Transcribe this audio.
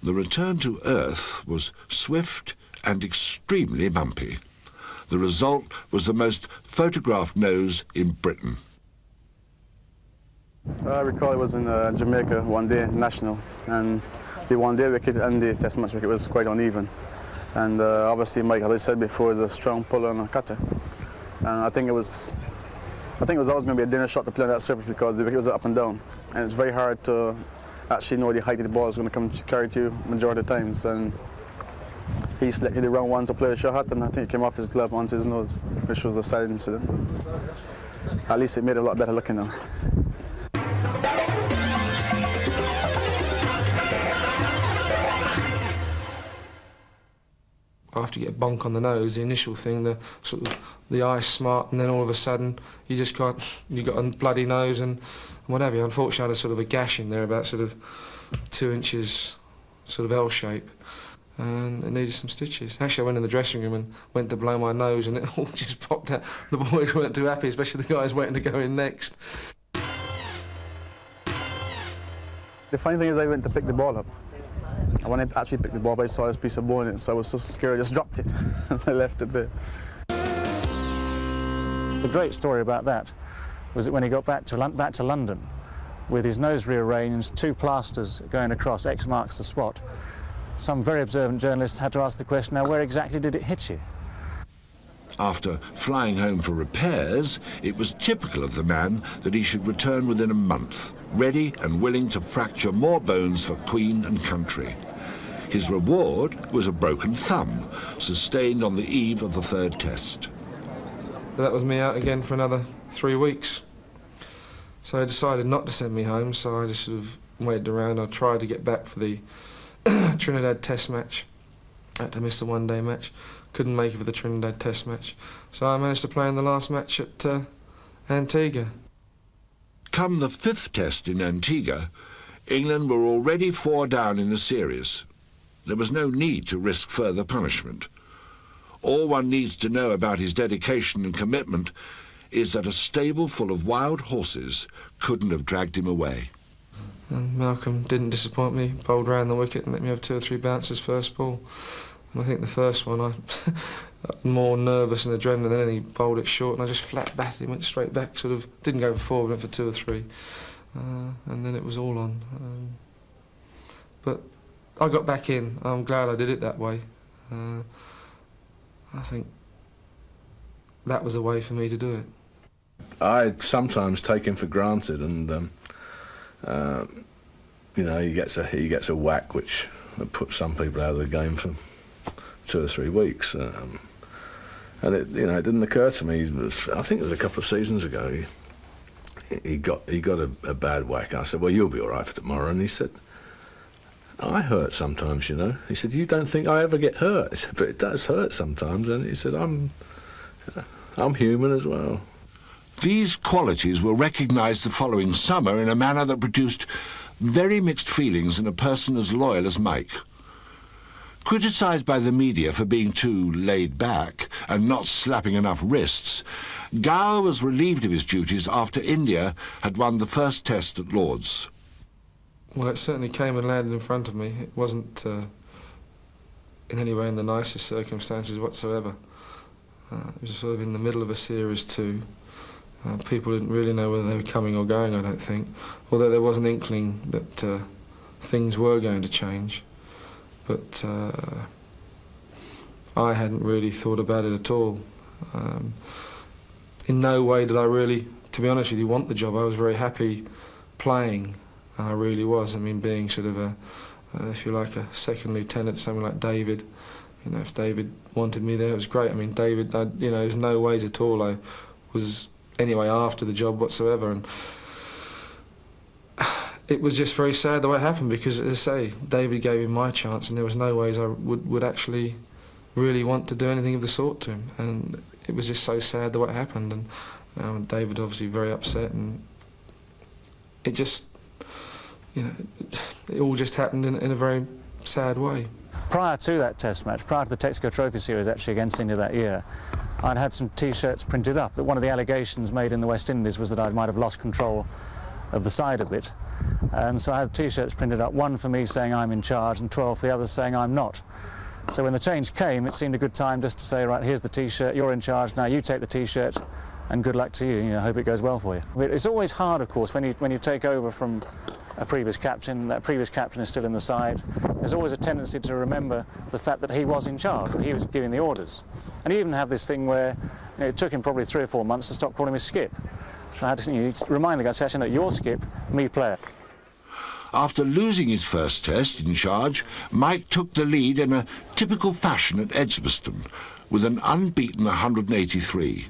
The return to Earth was swift and extremely bumpy. The result was the most photographed nose in Britain. I recall it was in Jamaica one day, national, and the one-day wicket and the test match wicket was quite uneven. And obviously Mike, as I said before, is a strong puller and a cutter. And I think it was always going to be a dinner shot to play on that surface because the wicket was up and down. And it's very hard to actually know the height of the ball is going to come to carry to you majority of the times. And he selected the wrong one to play the shot at, and I think it came off his glove onto his nose, which was a sad incident. At least it made it a lot better looking now. After you get a bonk on the nose, the initial thing, the sort of the eye smart, and then all of a sudden you just can't. You got a bloody nose and whatever. Unfortunately, I had a sort of a gash in there, about sort of 2 inches, sort of L shape, and it needed some stitches. Actually, I went in the dressing room and went to blow my nose, and it all just popped out. The boys weren't too happy, especially the guys waiting to go in next. The funny thing is, I went to pick the ball up. And when I actually picked the ball up, I saw this piece of bone in it, so I was so scared I just dropped it and I left it there. The great story about that was that when he got back to London, with his nose rearranged, 2 plasters going across, X marks the spot, some very observant journalist had to ask the question, now where exactly did it hit you? After flying home for repairs, it was typical of the man that he should return within a month, ready and willing to fracture more bones for Queen and country. His reward was a broken thumb, sustained on the eve of the 3rd test. That was me out again for another 3 weeks. So I decided not to send me home, so I just sort of waited around. I tried to get back for the Trinidad test match. I had to miss the one-day match. Couldn't make it for the Trinidad test match. So I managed to play in the last match at Antigua. Come the 5th test in Antigua, England were already 4 down in the series. There was no need to risk further punishment. All one needs to know about his dedication and commitment is that a stable full of wild horses couldn't have dragged him away. And Malcolm didn't disappoint me, bowled round the wicket and let me have 2 or 3 bounces first ball. And I think the first one, I more nervous and adrenaline than anything, bowled it short and I just flat batted him, went straight back, sort of, didn't go for 4, went for 2 or 3. And then it was all on. But I got back in. I'm glad I did it that way. I think that was a way for me to do it. I sometimes take him for granted, and you know, he gets a whack which puts some people out of the game for 2 or 3 weeks, and it, you know, it didn't occur to me. I think it was a couple of seasons ago. He got a bad whack. I said, "Well, you'll be all right for tomorrow," and he said, "I hurt sometimes, you know." He said, "You don't think I ever get hurt?" I said, "But it does hurt sometimes." And he said, I'm human as well." These qualities were recognised the following summer in a manner that produced very mixed feelings in a person as loyal as Mike. Criticised by the media for being too laid back and not slapping enough wrists, Gower was relieved of his duties after India had won the 1st test at Lord's. Well, it certainly came and landed in front of me. It wasn't in any way in the nicest circumstances whatsoever. It was sort of in the middle of a series 2. People didn't really know whether they were coming or going, I don't think, although there was an inkling that things were going to change. But I hadn't really thought about it at all. In no way did I really, to be honest with you, want the job. I was very happy playing. I really was. I mean, being sort of a, if you like, a second lieutenant, someone like David. You know, if David wanted me there, it was great. I mean, David, you know, there's no ways at all I was anyway after the job whatsoever. And it was just very sad the way it happened because, as I say, David gave him my chance and there was no ways I would actually really want to do anything of the sort to him. And it was just so sad the way it happened. And David obviously very upset, and it just, you know, it all just happened in a very sad way. Prior to that test match, prior to the Texaco Trophy Series actually against India that year, I'd had some T-shirts printed up that one of the allegations made in the West Indies was that I might have lost control of the side a bit. And so I had T-shirts printed up, one for me saying I'm in charge and 12 for the others saying I'm not. So when the change came, it seemed a good time just to say, right, here's the T-shirt, you're in charge, now you take the T-shirt, and good luck to you. I hope it goes well for you. But it's always hard, of course, when you take over from a previous captain. That previous captain is still in the side. There's always a tendency to remember the fact that he was in charge, that he was giving the orders. And you even have this thing where it took him probably 3 or 4 months to stop calling me Skip. So I had to remind the guys, actually, no, you're Skip, me player. After losing his first test in charge, Mike took the lead in a typical fashion at Edgbaston with an unbeaten 183.